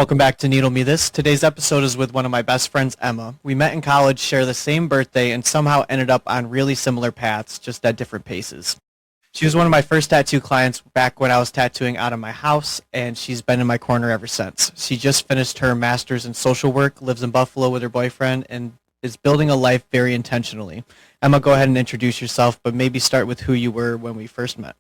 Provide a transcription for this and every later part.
Welcome back to Needle Me This. Today's episode is with one of my best friends, Emma. We met in college, share the same birthday, and somehow ended up on really similar paths, just at different paces. She was one of my first tattoo clients back when I was tattooing out of my house, and she's been in my corner ever since. She just finished her master's in social work, lives in Buffalo with her boyfriend, and is building a life very intentionally. Emma, go ahead and introduce yourself, but maybe start with who you were when we first met.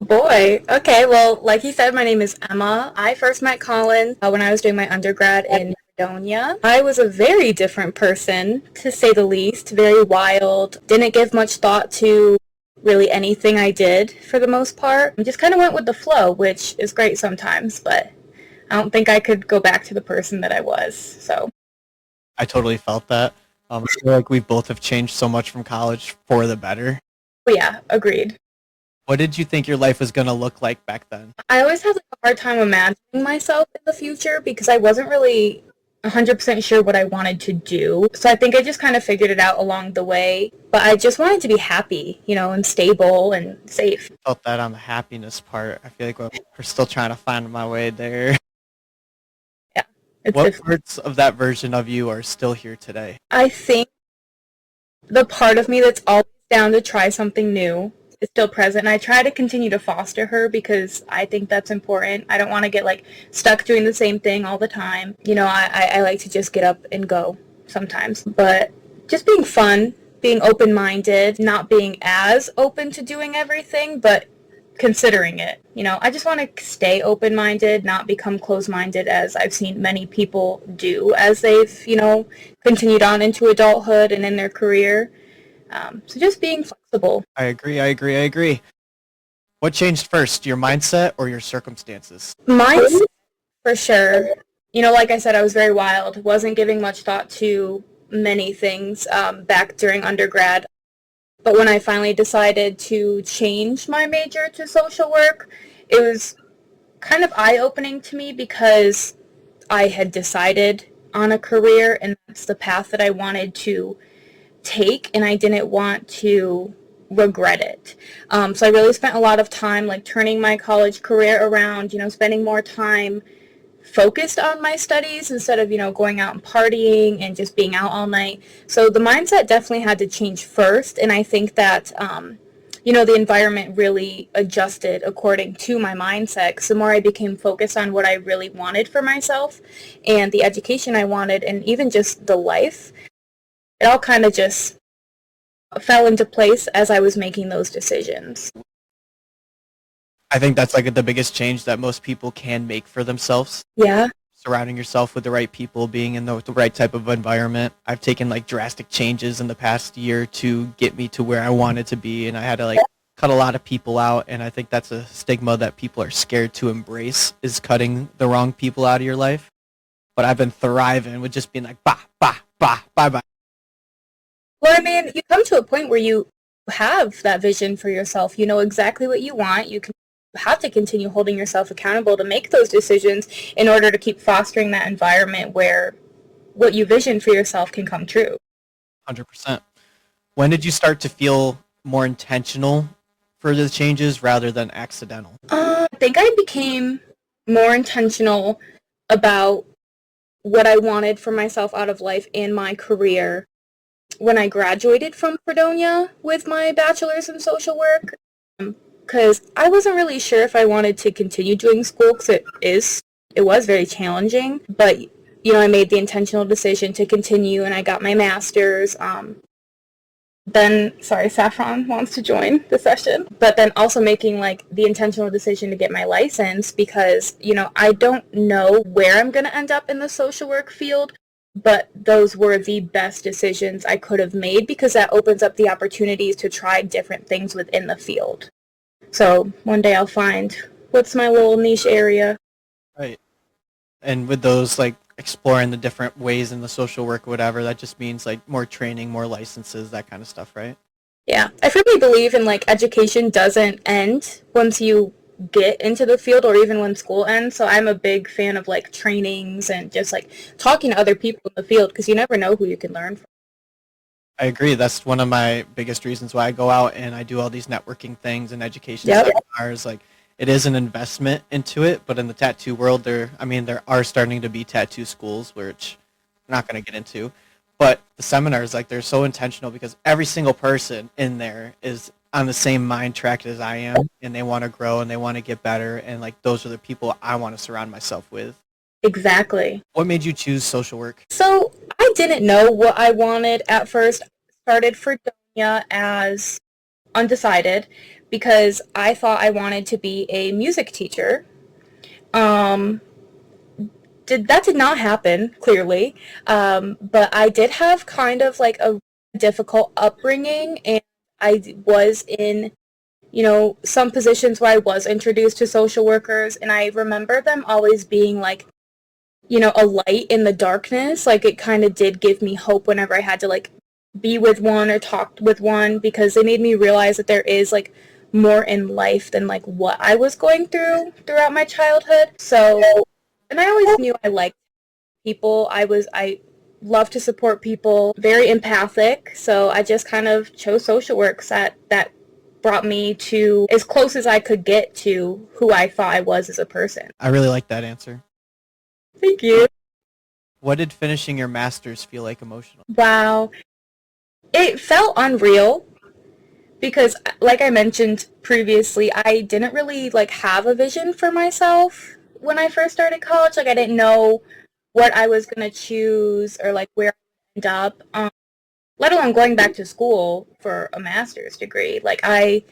Boy, okay, well, like he said, my name is Emma. I first met Colin when I was doing my undergrad in Macedonia. I was a very different person, to say the least, very wild, didn't give much thought to really anything I did for the most part. I just kind of went with the flow, which is great sometimes, but I don't think I could go back to the person that I was, so. I totally felt that. I feel like we both have changed so much from college for the better. But yeah, agreed. What did you think your life was going to look like back then? I always had like, a hard time imagining myself in the future because I wasn't really 100% sure what I wanted to do. So I think I just kind of figured it out along the way. But I just wanted to be happy, and stable and safe. I felt that on the happiness part. I feel like we're still trying to find my way there. Yeah. What parts of that version of you are still here today? I think the part of me that's always down to try something new is still present, and I try to continue to foster her because I think that's important. I don't want to get stuck doing the same thing all the time. I like to just get up and go sometimes, but just being fun, being open-minded, not being as open to doing everything, but considering it. I just want to stay open-minded, not become closed-minded as I've seen many people do as they've, continued on into adulthood and in their career. So just being flexible. I agree. What changed first, your mindset or your circumstances? Mindset, for sure. Like I said, I was very wild. Wasn't giving much thought to many things back during undergrad. But when I finally decided to change my major to social work, it was kind of eye-opening to me because I had decided on a career and that's the path that I wanted to take, and I didn't want to regret it. So I really spent a lot of time turning my college career around, spending more time focused on my studies instead of, going out and partying and just being out all night. So the mindset definitely had to change first, and I think that, the environment really adjusted according to my mindset, because the more I became focused on what I really wanted for myself and the education I wanted and even just the life, it all kind of just fell into place as I was making those decisions. I think that's the biggest change that most people can make for themselves. Yeah. Surrounding yourself with the right people, being in the right type of environment. I've taken drastic changes in the past year to get me to where I wanted to be, and I had to cut a lot of people out, and I think that's a stigma that people are scared to embrace, is cutting the wrong people out of your life. But I've been thriving with just being bye. Well, I mean, you come to a point where you have that vision for yourself. You know exactly what you want. You have to continue holding yourself accountable to make those decisions in order to keep fostering that environment where what you vision for yourself can come true. 100%. When did you start to feel more intentional for the changes rather than accidental? I think I became more intentional about what I wanted for myself out of life and my career when I graduated from Fredonia with my bachelor's in social work, because I wasn't really sure if I wanted to continue doing school, because it was very challenging, but I made the intentional decision to continue, and I got my master's. Then Saffron wants to join the session, but then also making the intentional decision to get my license, because I don't know where I'm going to end up in the social work field, but those were the best decisions I could have made because that opens up the opportunities to try different things within the field. So one day I'll find what's my little niche area. Right. And with those, exploring the different ways in the social work, whatever, that just means, more training, more licenses, that kind of stuff, right? Yeah. I firmly believe in, education doesn't end once you get into the field or even when school ends. So I'm a big fan of, trainings and just, talking to other people in the field because you never know who you can learn from. I agree. That's one of my biggest reasons why I go out and I do all these networking things and education Yep. seminars. it is an investment into it, but in the tattoo world, there are starting to be tattoo schools, which I'm not going to get into. But the seminars, like, they're so intentional because every single person in there is on the same mind track as I am, and they want to grow and they want to get better, and like those are the people I want to surround myself with. Exactly. What made you choose social work? So I didn't know what I wanted at first. I started Fredonia as undecided because I thought I wanted to be a music teacher. Um, did not happen, clearly. But I did have kind of like a difficult upbringing, and I was in, some positions where I was introduced to social workers, and I remember them always being like, a light in the darkness. Like, it kind of did give me hope whenever I had to like be with one or talk with one, because they made me realize that there is like more in life than like what I was going through throughout my childhood. So, and I always knew I liked people. I love to support people, very empathic. So I just kind of chose social works that brought me to as close as I could get to who I thought I was as a person. I really like that answer. Thank you. What did finishing your master's feel like emotional? Wow. It felt unreal because, like I mentioned previously, I didn't really like have a vision for myself when I first started college. Like, I didn't know what I was gonna choose or like where I would end up. Let alone going back to school for a master's degree. Like, I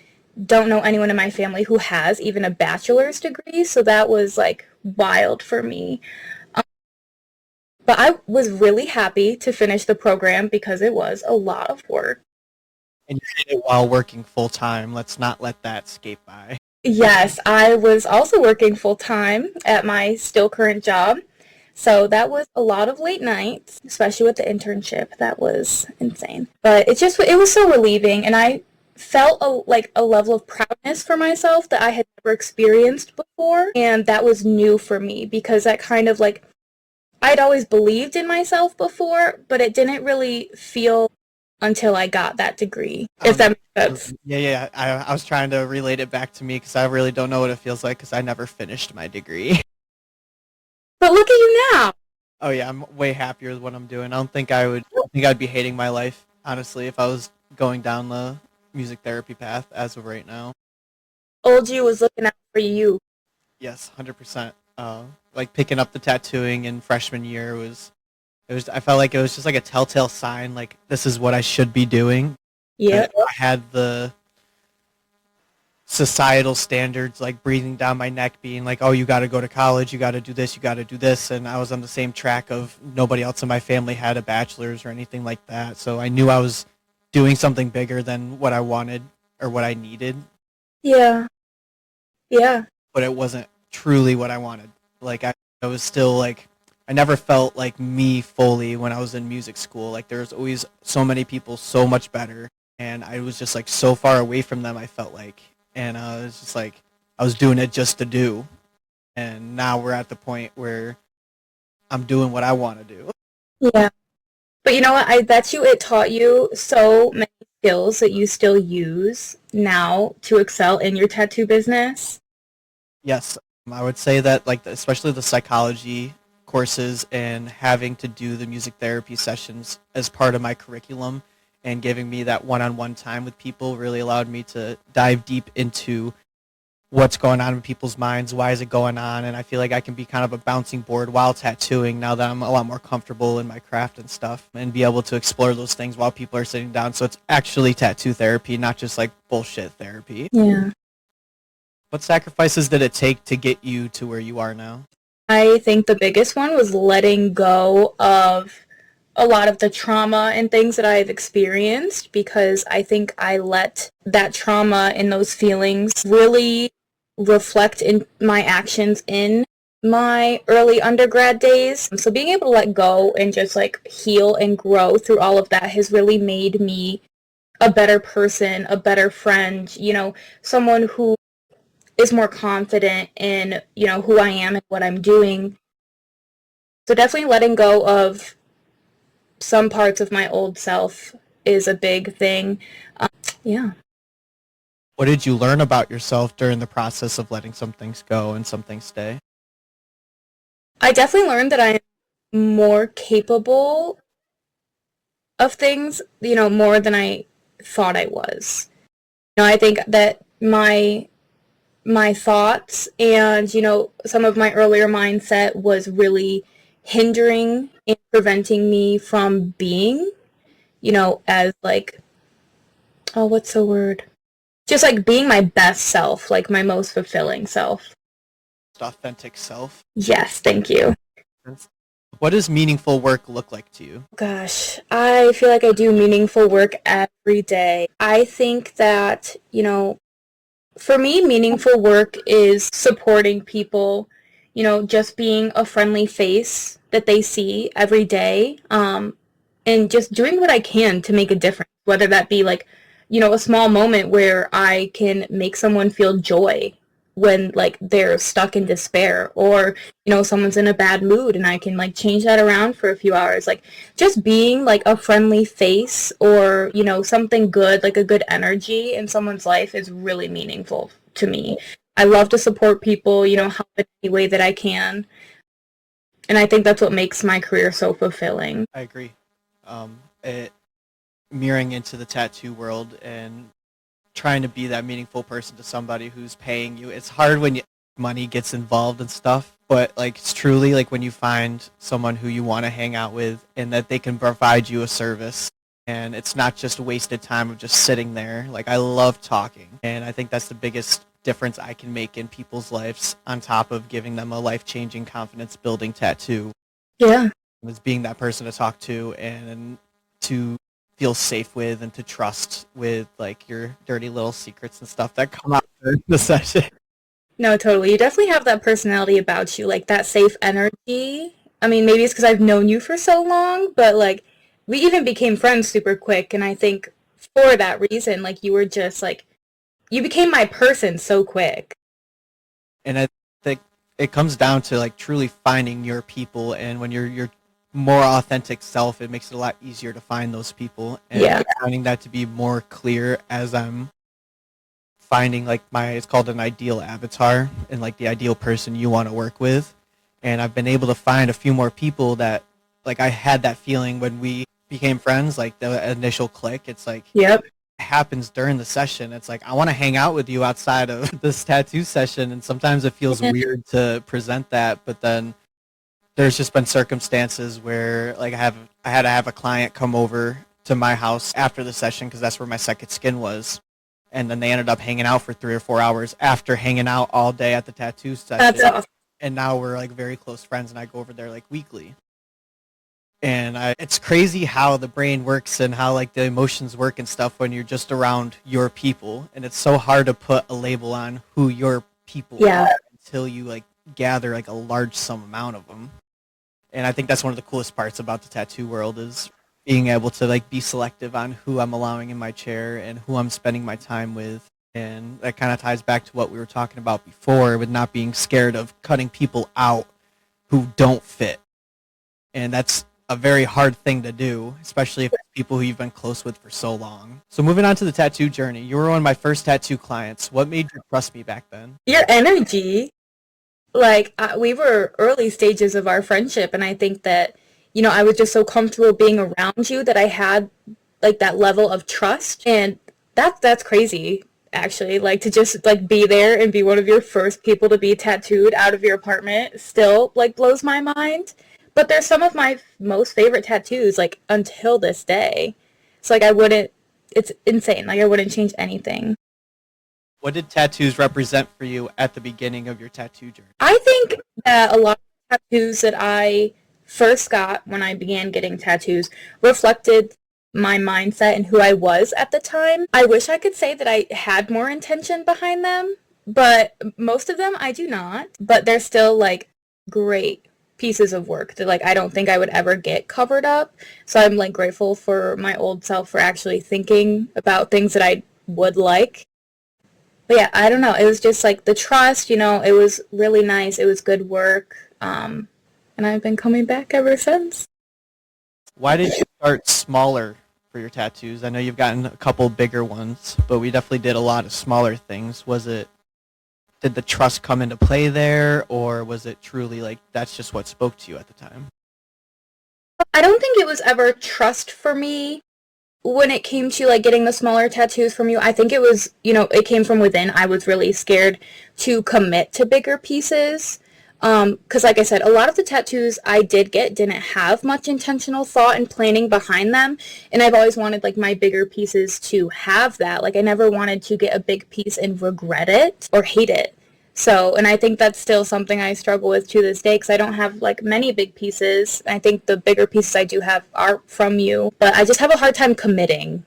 don't know anyone in my family who has even a bachelor's degree, so that was like wild for me. But I was really happy to finish the program because it was a lot of work. And you did it while working full time. Let's not let that escape by. Yes, I was also working full time at my still current job. So that was a lot of late nights, especially with the internship. That was insane. But it was so relieving, and I felt a level of proudness for myself that I had never experienced before, and that was new for me because that kind of like I'd always believed in myself before, but it didn't really feel until I got that degree, if that makes sense. Yeah. I was trying to relate it back to me because I really don't know what it feels like because I never finished my degree. But look at you now. Oh yeah, I'm way happier with what I'm doing. I don't think I'd be hating my life, honestly, if I was going down the music therapy path as of right now. Old you was looking out for you. Yes, 100%. Like picking up the tattooing in freshman year I felt like it was just like a telltale sign, like this is what I should be doing. Yeah. I had the societal standards like breathing down my neck being like, oh, you got to go to college, you got to do this, you got to do this, and I was on the same track of nobody else in my family had a bachelor's or anything like that, so I knew I was doing something bigger than what I wanted or what I needed, Yeah. Yeah. but it wasn't truly what I wanted. Like I was still like I never felt like me fully when I was in music school. Like there was always so many people so much better, and I was just like so far away from them. I felt like, and I was just like I was doing it just to do, and now we're at the point where I'm doing what I want to do. Yeah. But you know what? I bet you it taught you so many skills that you still use now to excel in your tattoo business. Yes, I would say that like especially the psychology courses and having to do the music therapy sessions as part of my curriculum and giving me that one-on-one time with people really allowed me to dive deep into what's going on in people's minds, why is it going on, and I feel like I can be kind of a bouncing board while tattooing now that I'm a lot more comfortable in my craft and stuff and be able to explore those things while people are sitting down. So it's actually tattoo therapy, not just like bullshit therapy. Yeah. What sacrifices did it take to get you to where you are now? I think the biggest one was letting go of a lot of the trauma and things that I've experienced, because I think I let that trauma and those feelings really reflect in my actions in my early undergrad days. So being able to let go and just like heal and grow through all of that has really made me a better person, a better friend, someone who is more confident in, who I am and what I'm doing. So definitely letting go of some parts of my old self is a big thing. Yeah. What did you learn about yourself during the process of letting some things go and some things stay? I definitely learned that I am more capable of things, more than I thought I was. I think that my thoughts and some of my earlier mindset was really hindering and preventing me from being, as like, oh, what's the word? Just like being my best self, like my most fulfilling self. Authentic self. Yes, thank you. What does meaningful work look like to you? Gosh, I feel like I do meaningful work every day. I think that, for me, meaningful work is supporting people, just being a friendly face that they see every day, and just doing what I can to make a difference, whether that be like, a small moment where I can make someone feel joy when like they're stuck in despair, or someone's in a bad mood and I can like change that around for a few hours. Like just being like a friendly face, or something good, like a good energy in someone's life, is really meaningful to me. I love to support people, help in any way that I can, and I think that's what makes my career so fulfilling. I agree. It mirroring into the tattoo world and trying to be that meaningful person to somebody who's paying you. It's hard when money gets involved and stuff, but like it's truly like when you find someone who you want to hang out with and that they can provide you a service, and it's not just wasted time of just sitting there. Like I love talking, and I think that's the biggest difference I can make in people's lives on top of giving them a life-changing confidence building tattoo, Yeah. is being that person to talk to and to feel safe with and to trust with like your dirty little secrets and stuff that come out during the session. No, totally. You definitely have that personality about you, like that safe energy. I mean, maybe it's because I've known you for so long, but like we even became friends super quick. And I think for that reason, like you were just like, you became my person so quick. And I think it comes down to like truly finding your people, and when you're your more authentic self, it makes it a lot easier to find those people, and Yeah. I'm finding that to be more clear as I'm finding like it's called an ideal avatar, and like the ideal person you want to work with. And I've been able to find a few more people that like I had that feeling when we became friends, like the initial click. It's like Yep. it happens during the session. It's like I want to hang out with you outside of this tattoo session, and sometimes it feels Yeah. weird to present that, but then there's just been circumstances where like I had to have a client come over to my house after the session because that's where my second skin was, and then they ended up hanging out for 3 or 4 hours after hanging out all day at the tattoo session. That's awesome. And now we're like very close friends, and I go over there like weekly. And it's crazy how the brain works and how like the emotions work and stuff when you're just around your people, and it's so hard to put a label on who your people Yeah. are until you like gather like a large sum amount of them. And I think that's one of the coolest parts about the tattoo world is being able to like be selective on who I'm allowing in my chair and who I'm spending my time with. And that kind of ties back to what we were talking about before with not being scared of cutting people out who don't fit. And that's a very hard thing to do, especially if it's people who you've been close with for so long. So moving on to the tattoo journey, you were one of my first tattoo clients. What made you trust me back then? Your energy, like we were early stages of our friendship, and I think that I was just so comfortable being around you that I had like that level of trust, and that's crazy actually, like to just like be there and be one of your first people to be tattooed out of your apartment still like blows my mind. But there's some of my most favorite tattoos like until this day. So like I wouldn't, it's insane, like I wouldn't change anything. What did tattoos represent for you at the beginning of your tattoo journey? I think that a lot of tattoos that I first got when I began getting tattoos reflected my mindset and who I was at the time. I wish I could say that I had more intention behind them, but most of them I do not. But they're still like great pieces of work that like I don't think I would ever get covered up. So I'm like grateful for my old self for actually thinking about things that I would like. But yeah, I don't know. It was just like the trust, it was really nice. It was good work. And I've been coming back ever since. Why did you start smaller for your tattoos? I know you've gotten a couple bigger ones, but we definitely did a lot of smaller things. Did the trust come into play there, or was it truly like that's just what spoke to you at the time? I don't think it was ever trust for me when it came to like getting the smaller tattoos from you. I think it was, it came from within. I was really scared to commit to bigger pieces. Because like I said, a lot of the tattoos I did get didn't have much intentional thought and planning behind them. And I've always wanted like my bigger pieces to have that. Like I never wanted to get a big piece and regret it or hate it. So, and I think that's still something I struggle with to this day because I don't have like many big pieces. I think the bigger pieces I do have are from you, but I just have a hard time committing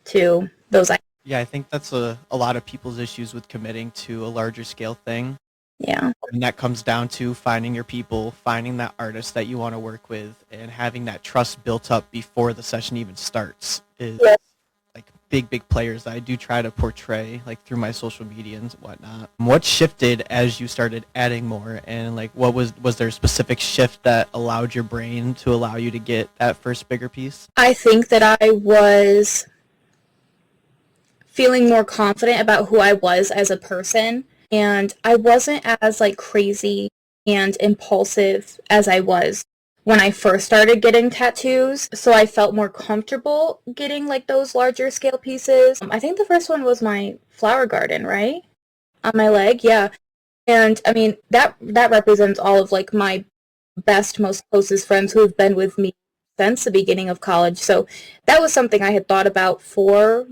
to those. Yeah, I think that's a lot of people's issues with committing to a larger scale thing. Yeah. And that comes down to finding your people, finding that artist that you want to work with, and having that trust built up before the session even starts is like big players that I do try to portray like through my social media and whatnot. What shifted as you started adding more, and like what was there a specific shift that allowed your brain to allow you to get that first bigger piece? I think that I was feeling more confident about who I was as a person, and I wasn't as like crazy and impulsive as I was when I first started getting tattoos, so I felt more comfortable getting like those larger scale pieces. I think the first one was my flower garden, right? On my leg, yeah. And I mean, that represents all of like my best, most closest friends who have been with me since the beginning of college. So that was something I had thought about for,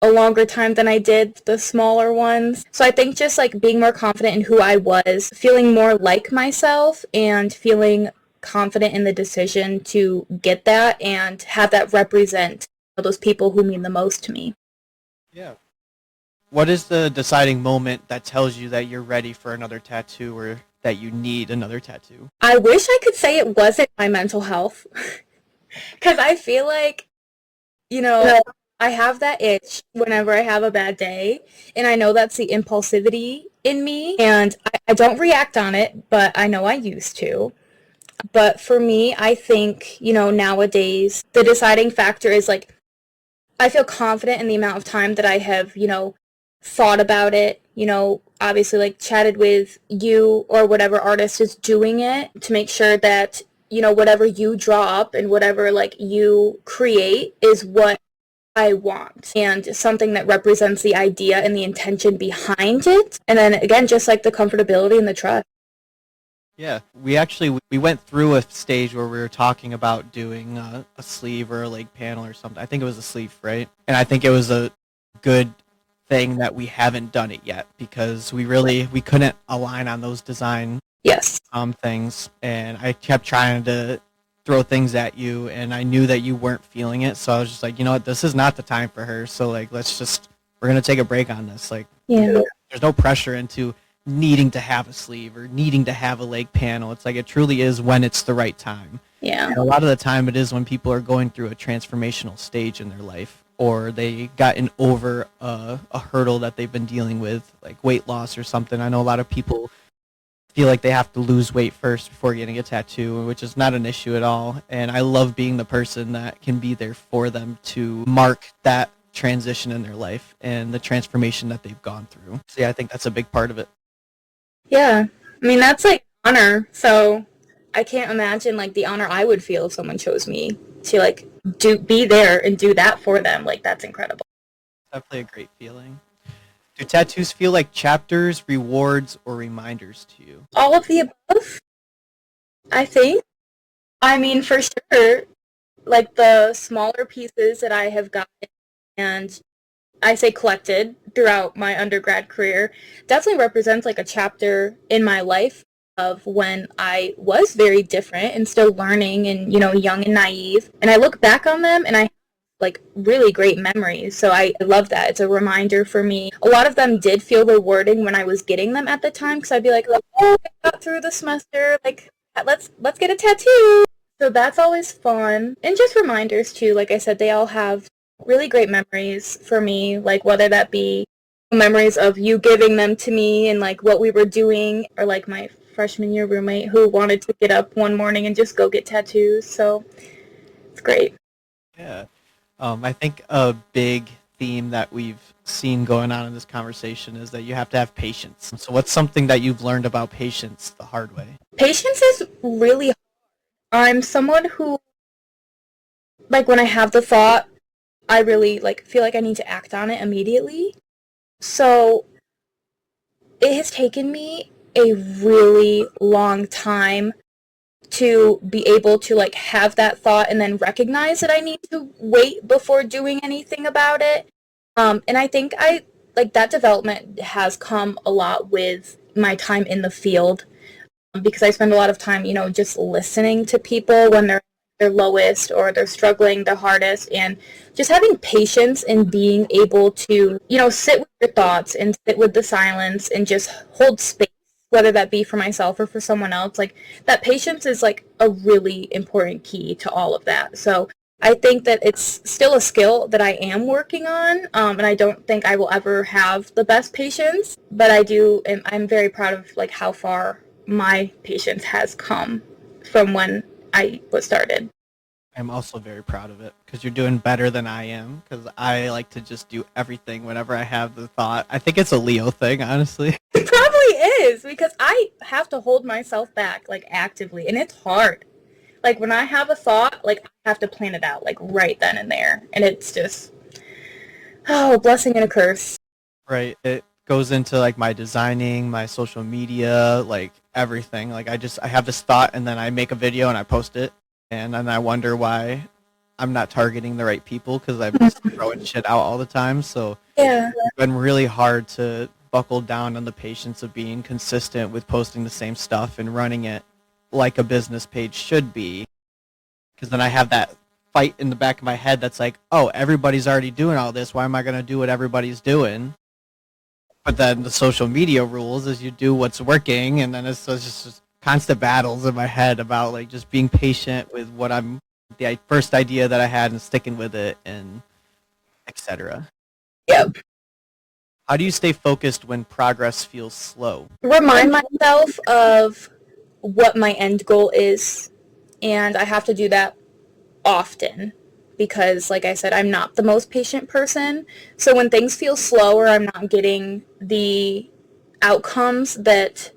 a longer time than I did the smaller ones. So I think just like being more confident in who I was, feeling more like myself, and feeling confident in the decision to get that and have that represent those people who mean the most to me. Yeah. What is the deciding moment that tells you that you're ready for another tattoo or that you need another tattoo? I wish I could say it wasn't my mental health because I feel like, I have that itch whenever I have a bad day, and I know that's the impulsivity in me, and I don't react on it, but I know I used to. But for me, I think, nowadays, the deciding factor is like, I feel confident in the amount of time that I have, thought about it, obviously like chatted with you or whatever artist is doing it to make sure that, whatever you draw up and whatever like you create is what I want, and something that represents the idea and the intention behind it. And then again, just like the comfortability and the trust. Yeah, we went through a stage where we were talking about doing a sleeve or a leg panel or something. I think it was a sleeve, right? And I think it was a good thing that we haven't done it yet because we couldn't align on those design things, and I kept trying to throw things at you, and I knew that you weren't feeling it, so I was just like, you know what, this is not the time for her, so like we're gonna take a break on this. Like, there's no pressure into needing to have a sleeve or needing to have a leg panel. It's like it truly is when it's the right time. Yeah. And a lot of the time it is when people are going through a transformational stage in their life, or they gotten over a hurdle that they've been dealing with, like weight loss or something. I know a lot of people feel like they have to lose weight first before getting a tattoo, which is not an issue at all. And I love being the person that can be there for them to mark that transition in their life and the transformation that they've gone through. So yeah, I think that's a big part of it. Yeah. I mean, that's like honor. So I can't imagine like the honor I would feel if someone chose me to like be there and do that for them. Like that's incredible. Definitely a great feeling. Do tattoos feel like chapters, rewards, or reminders to you? All of the above, I think. I mean, for sure, like the smaller pieces that I have gotten and I say collected throughout my undergrad career definitely represents like a chapter in my life of when I was very different and still learning and, young and naive. And I look back on them and I like really great memories. So I love that. It's a reminder for me. A lot of them did feel rewarding when I was getting them at the time because I'd be like, oh, I got through the semester. Like, let's get a tattoo. So that's always fun. And just reminders too. Like I said, they all have really great memories for me. Like whether that be memories of you giving them to me and like what we were doing, or like my freshman year roommate who wanted to get up one morning and just go get tattoos. So it's great. Yeah. I think a big theme that we've seen going on in this conversation is that you have to have patience. So what's something that you've learned about patience the hard way? Patience is really hard. I'm someone who, like, when I have the thought, I really like feel like I need to act on it immediately. So it has taken me a really long time to be able to like have that thought and then recognize that I need to wait before doing anything about it. And I think I like that development has come a lot with my time in the field because I spend a lot of time, just listening to people when they're their lowest or they're struggling the hardest and just having patience and being able to, sit with your thoughts and sit with the silence and just hold space, whether that be for myself or for someone else. Like that patience is like a really important key to all of that. So I think that it's still a skill that I am working on, and I don't think I will ever have the best patience, but I do, and I'm very proud of like how far my patience has come from when I was started. I'm also very proud of it because you're doing better than I am because I like to just do everything whenever I have the thought. I think it's a Leo thing, honestly. It probably is because I have to hold myself back like actively, and it's hard. Like when I have a thought, like I have to plan it out like right then and there, and it's just a blessing and a curse. Right. It goes into like my designing, my social media, like everything. Like I have this thought and then I make a video and I post it and then I wonder why I'm not targeting the right people because I'm just throwing shit out all the time. So Yeah. it's been really hard to buckle down on the patience of being consistent with posting the same stuff and running it like a business page should be. Because then I have that fight in the back of my head that's like, oh, everybody's already doing all this. Why am I going to do what everybody's doing? But then the social media rules is you do what's working, and then it's just constant battles in my head about like just being patient with what I'm the first idea that I had and sticking with it and etc. Yep. How do you stay focused when progress feels slow? Remind myself of what my end goal is, and I have to do that often because, like I said, I'm not the most patient person. So when things feel slow or I'm not getting the outcomes that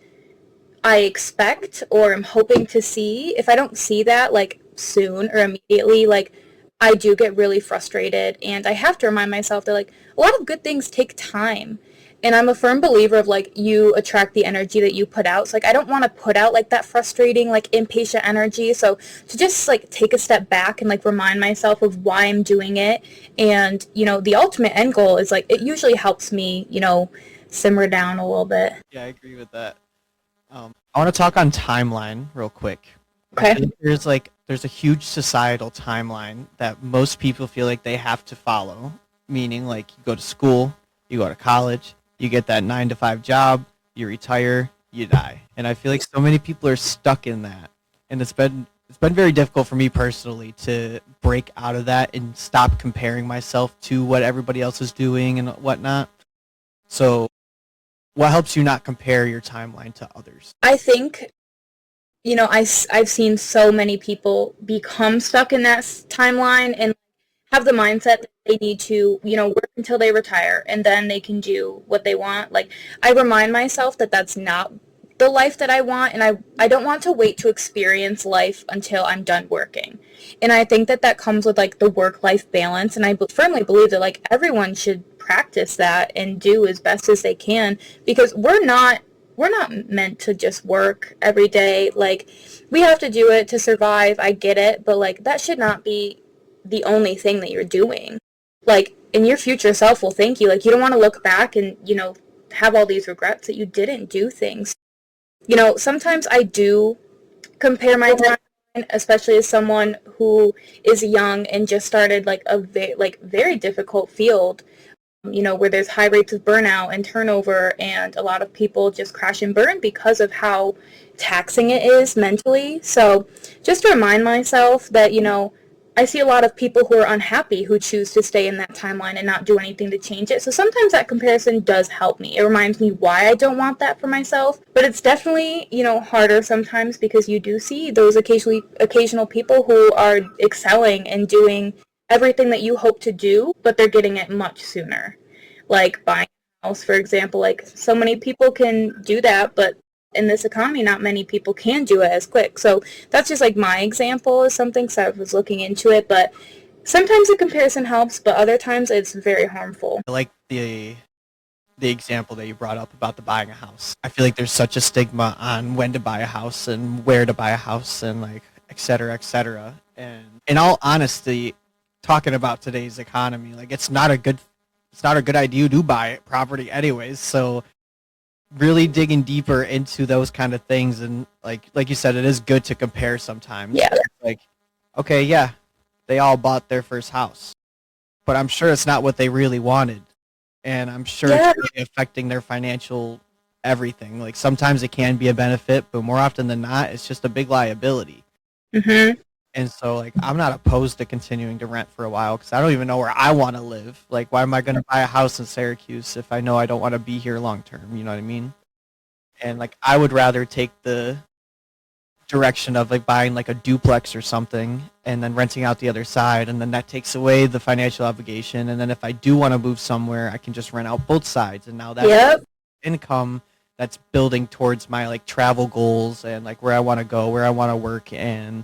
I expect or am hoping to see, if I don't see that like soon or immediately, like I do get really frustrated and I have to remind myself that like a lot of good things take time. And I'm a firm believer of like you attract the energy that you put out. So like I don't want to put out like that frustrating, like impatient energy. So to just like take a step back and like remind myself of why I'm doing it and, the ultimate end goal is like it usually helps me, simmer down a little bit. Yeah, I agree with that. I want to talk on timeline real quick. I Okay. think there's a huge societal timeline that most people feel like they have to follow. Meaning like you go to school, you go to college, you get that 9 to 5 job, you retire, you die. And I feel like so many people are stuck in that. And it's been very difficult for me personally to break out of that and stop comparing myself to what everybody else is doing and whatnot. So what helps you not compare your timeline to others? I think I've seen so many people become stuck in that timeline and have the mindset that they need to, work until they retire and then they can do what they want. Like, I remind myself that that's not the life that I want, and I don't want to wait to experience life until I'm done working. And I think that that comes with, like, the work-life balance, and I firmly believe that, like, everyone should practice that and do as best as they can because we're not meant to just work every day. Like, we have to do it to survive. I get it, but like that should not be the only thing that you're doing. Like, and your future self will thank you. Like, you don't want to look back and, have all these regrets that you didn't do things. Sometimes I do compare my timeline, especially as someone who is young and just started like a very difficult field, where there's high rates of burnout and turnover and a lot of people just crash and burn because of how taxing it is mentally. So just to remind myself that, I see a lot of people who are unhappy who choose to stay in that timeline and not do anything to change it. So sometimes that comparison does help me. It reminds me why I don't want that for myself. But it's definitely, harder sometimes because you do see those occasional people who are excelling and doing everything that you hope to do, but they're getting it much sooner. Like buying a house, for example, like so many people can do that, but in this economy, not many people can do it as quick. So that's just like my example of something, because I was looking into it, but sometimes the comparison helps, but other times it's very harmful. I like the example that you brought up about the buying a house. I feel like there's such a stigma on when to buy a house and where to buy a house and like et cetera, et cetera. And in all honesty, talking about today's economy, like it's not a good idea to buy property anyways. So really digging deeper into those kind of things, and like you said, it is good to compare sometimes. Yeah. Like, okay, yeah, they all bought their first house, but I'm sure it's not what they really wanted, and I'm sure Yeah. it's really affecting their financial everything. Like sometimes it can be a benefit, but more often than not, it's just a big liability. Mm-hmm. And so, like, I'm not opposed to continuing to rent for a while because I don't even know where I want to live. Like, why am I going to buy a house in Syracuse if I know I don't want to be here long term? You know what I mean? And, like, I would rather take the direction of, like, buying, like, a duplex or something and then renting out the other side. And then that takes away the financial obligation. And then if I do want to move somewhere, I can just rent out both sides. And now that's Yep. income that's building towards my, like, travel goals and, like, where I want to go, where I want to work, and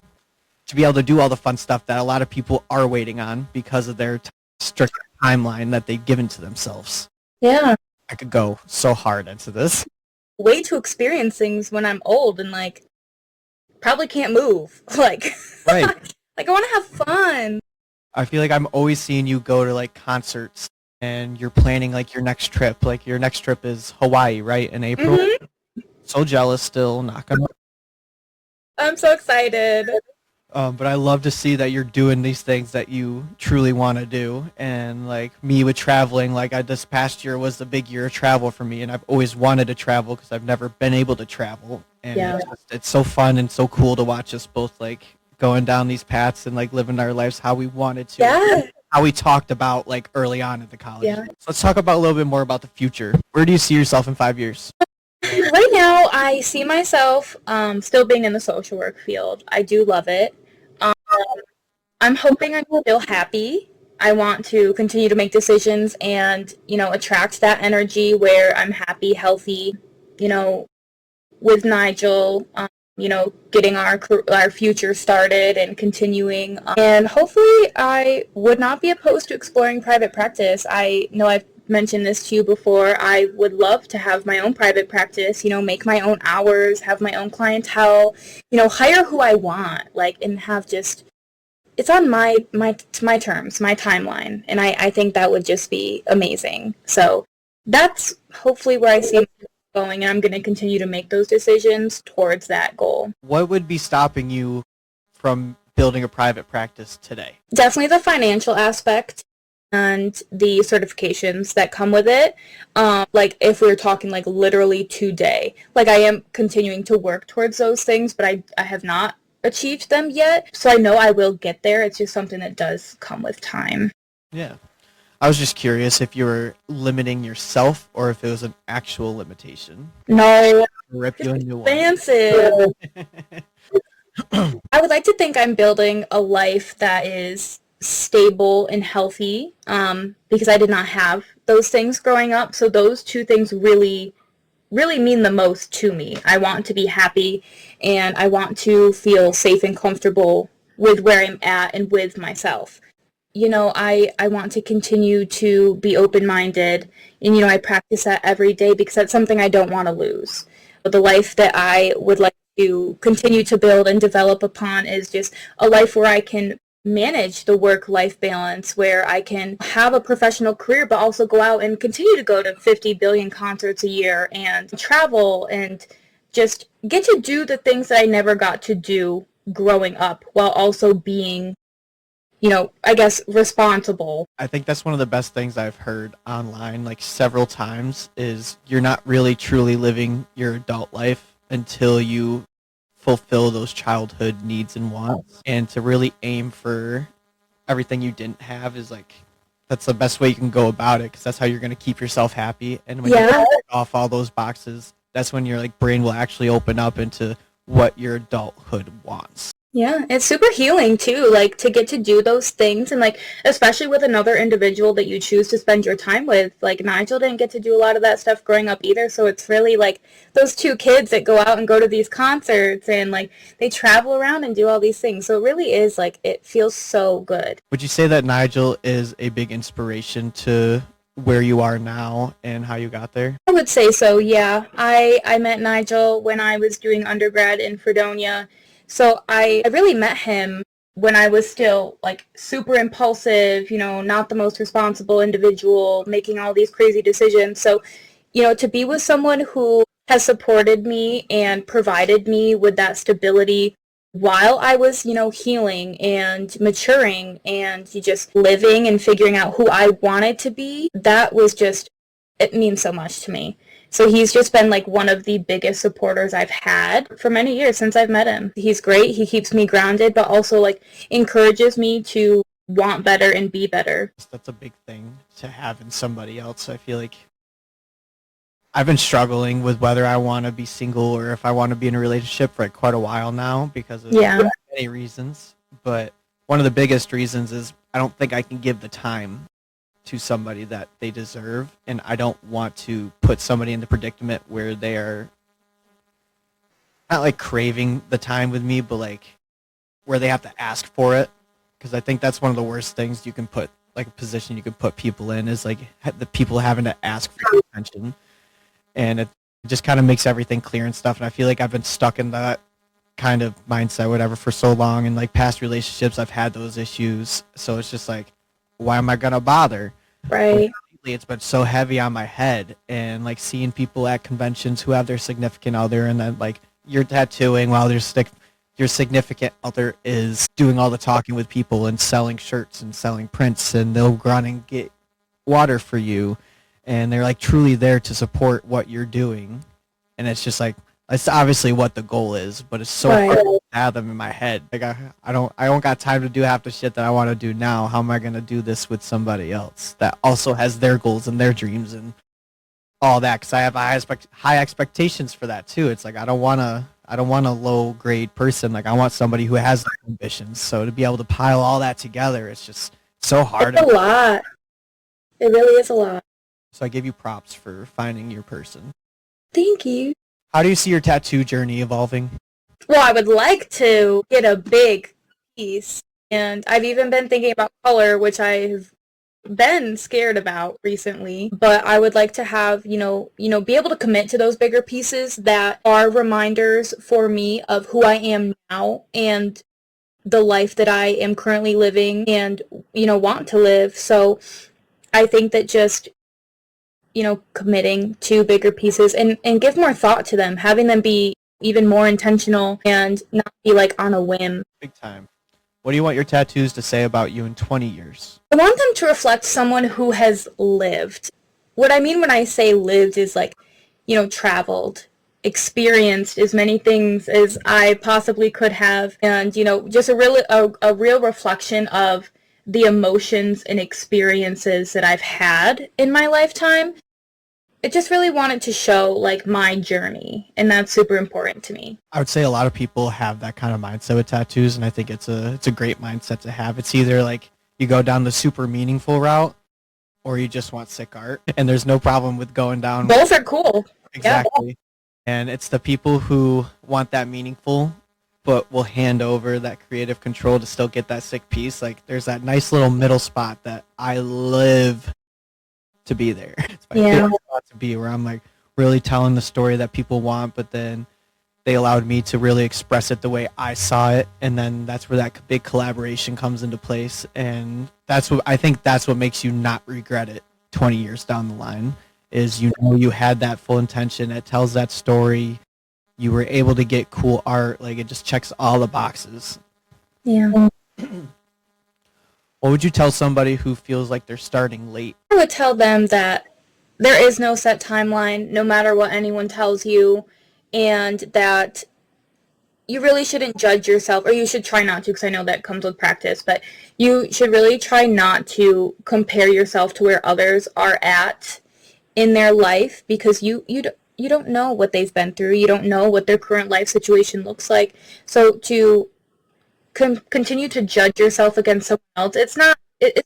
to be able to do all the fun stuff that a lot of people are waiting on because of their strict timeline that they've given to themselves. Yeah. I could go so hard into this. Way to experience things when I'm old and like probably can't move. Like, Right. like I want to have fun. I feel like I'm always seeing you go to like concerts and you're planning like your next trip. Like your next trip is Hawaii, right? In April. Mhm. So jealous still, not gonna. I'm so excited. But I love to see that you're doing these things that you truly want to do. And like me with traveling, like this past year was the big year of travel for me, and I've always wanted to travel because I've never been able to travel. And Yeah. it's so fun and so cool to watch us both like going down these paths and like living our lives how we wanted to. Yeah. How we talked about like early on in the college. Yeah. So let's talk about a little bit more about the future. Where do you see yourself in 5 years? Right now, I see myself still being in the social work field. I do love it. I'm hoping I'm still happy. I want to continue to make decisions and, attract that energy where I'm happy, healthy, with Nigel, getting our future started and continuing. And hopefully I would not be opposed to exploring private practice. I know I've mentioned this to you before. I would love to have my own private practice, make my own hours, have my own clientele, hire who I want, and have just, it's on my terms, my timeline. And I think that would just be amazing. So that's hopefully where I see myself going, and I'm going to continue to make those decisions towards that goal. What would be stopping you from building a private practice today? Definitely the financial aspect and the certifications that come with it. If we were talking literally today, I am continuing to work towards those things, but I have not achieved them yet. So I know I will get there. It's just something that does come with time. Yeah. I was just curious if you were limiting yourself or if it was an actual limitation. No, Rip you a new one. expansive. I would like to think I'm building a life that is stable and healthy, because I did not have those things growing up. So those two things really, really mean the most to me. I want to be happy, and I want to feel safe and comfortable with where I'm at and with myself. I want to continue to be open-minded, and, I practice that every day because that's something I don't want to lose. But the life that I would like to continue to build and develop upon is just a life where I can manage the work-life balance, where I can have a professional career but also go out and continue to go to 50 billion concerts a year and travel and just get to do the things that I never got to do growing up, while also being, I guess, responsible. I think that's one of the best things I've heard online several times is you're not really truly living your adult life until you fulfill those childhood needs and wants. And to really aim for everything you didn't have is that's the best way you can go about it, because that's how you're going to keep yourself happy. And when you check off all those boxes, that's when your brain will actually open up into what your adulthood wants. Yeah, it's super healing too, like to get to do those things and like especially with another individual that you choose to spend your time with. Like Nigel didn't get to do a lot of that stuff growing up either, so it's really like those two kids that go out and go to these concerts and like they travel around and do all these things. So it really is like it feels so good. Would you say that Nigel is a big inspiration to where you are now and how you got there? I would say so, yeah. I met Nigel when I was doing undergrad in Fredonia. So I really met him when I was still like super impulsive, not the most responsible individual, making all these crazy decisions. So, to be with someone who has supported me and provided me with that stability while I was, healing and maturing and just living and figuring out who I wanted to be, that was just it means so much to me. So he's just been like one of the biggest supporters I've had for many years since I've met him. He's great. He keeps me grounded, but also like encourages me to want better and be better. That's a big thing to have in somebody else. I feel like I've been struggling with whether I want to be single or if I want to be in a relationship for like quite a while now because of many reasons. But one of the biggest reasons is I don't think I can give the time to somebody that they deserve, and I don't want to put somebody in the predicament where they are not like craving the time with me, but like where they have to ask for it, because I think that's one of the worst things you can put, like a position you could put people in, is like the people having to ask for attention, and it just kind of makes everything clear and stuff. And I feel like I've been stuck in that kind of mindset, whatever, for so long. And like past relationships, I've had those issues, so it's just like, why am I gonna bother? Right. Lately, it's been so heavy on my head, and like seeing people at conventions who have their significant other, and then like you're tattooing while your significant other is doing all the talking with people and selling shirts and selling prints, and they'll run and get water for you, and they're like truly there to support what you're doing, and it's just like it's obviously what the goal is, but it's so hard to fathom in my head. Like I don't got time to do half the shit that I want to do now. How am I gonna do this with somebody else that also has their goals and their dreams and all that? Because I have high expectations for that too. It's like I don't want a low grade person. Like I want somebody who has ambitions. So to be able to pile all that together, it's just so hard. It's a lot. It really is a lot. So I give you props for finding your person. Thank you. How do you see your tattoo journey evolving? Well, I would like to get a big piece, and I've even been thinking about color, which I've been scared about recently, but I would like to have, be able to commit to those bigger pieces that are reminders for me of who I am now and the life that I am currently living and, want to live. So I think that just committing to bigger pieces and give more thought to them, having them be even more intentional and not be like on a whim. Big time. What do you want your tattoos to say about you in 20 years? I want them to reflect someone who has lived. What I mean when I say lived is like, traveled, experienced as many things as I possibly could have, and, just a real reflection of the emotions and experiences that I've had in my lifetime. I just really wanted to show like my journey, and that's super important to me. I would say a lot of people have that kind of mindset with tattoos, and I think it's a great mindset to have. It's either like you go down the super meaningful route, or you just want sick art, and there's no problem with going down. Both are cool. Exactly. Yeah. And it's the people who want that meaningful, but will hand over that creative control to still get that sick piece. Like there's that nice little middle spot that I live to be there. It's my favorite spot to be, where I'm like really telling the story that people want, but then they allowed me to really express it the way I saw it, and then that's where that big collaboration comes into place, and I think that's what makes you not regret it 20 years down the line, is you had that full intention. It tells that story. You were able to get cool art. Like it just checks all the boxes. Yeah. What would you tell somebody who feels like they're starting late? I would tell them that there is no set timeline, no matter what anyone tells you, and that you really shouldn't judge yourself, or you should try not to, because I know that comes with practice, but you should really try not to compare yourself to where others are at in their life, because you don't know what they've been through. You don't know what their current life situation looks like. So to continue to judge yourself against someone else, it's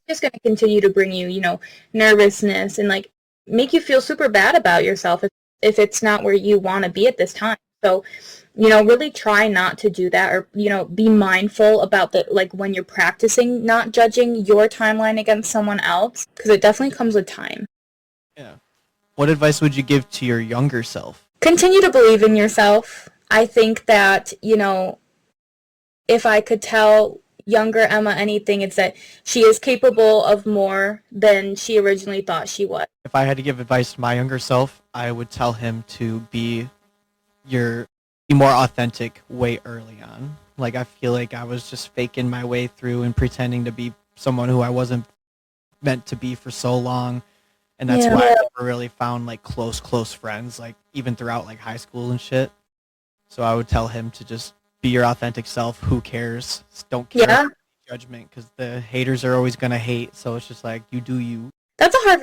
just going to continue to bring you, nervousness and like make you feel super bad about yourself if it's not where you want to be at this time. So, really try not to do that, or, be mindful about like when you're practicing not judging your timeline against someone else, because it definitely comes with time. Yeah. What advice would you give to your younger self? Continue to believe in yourself. I think that, if I could tell younger Emma anything, it's that she is capable of more than she originally thought she was. If I had to give advice to my younger self, I would tell him to be more authentic way early on. Like, I feel like I was just faking my way through and pretending to be someone who I wasn't meant to be for so long. And that's why I never really found like close friends, like even throughout like high school and shit. So I would tell him to just be your authentic self. Who cares? Just don't care about judgment, because the haters are always going to hate. So it's just like, you do you. That's a hard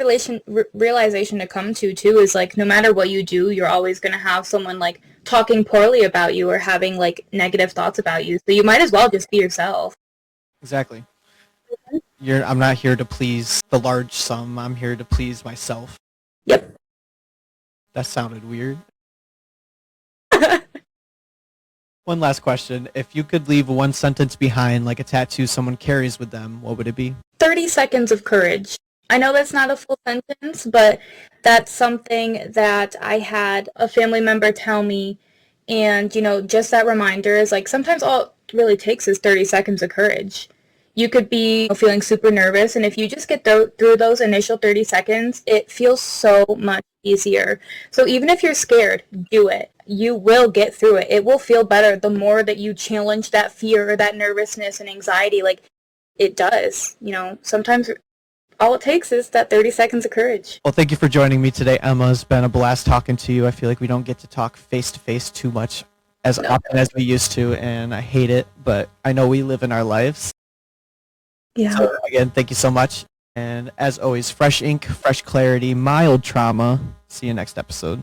realization to come to, too, is like no matter what you do, you're always going to have someone like talking poorly about you or having like negative thoughts about you. So you might as well just be yourself. Exactly. I'm not here to please the large sum. I'm here to please myself. Yep. That sounded weird. One last question. If you could leave one sentence behind, like a tattoo someone carries with them, what would it be? 30 seconds of courage. I know that's not a full sentence, but that's something that I had a family member tell me. And, just that reminder is like sometimes all it really takes is 30 seconds of courage. You could be feeling super nervous, and if you just get through those initial 30 seconds, it feels so much easier. So even if you're scared, do it. You will get through it. It will feel better the more that you challenge that fear or that nervousness and anxiety. Like, it does. Sometimes all it takes is that 30 seconds of courage. Well, thank you for joining me today, Emma. It's been a blast talking to you. I feel like we don't get to talk face-to-face too much as often as we used to, and I hate it, but I know we live in our lives. Yeah. So again, thank you so much. And as always, fresh ink, fresh clarity, mild trauma. See you next episode.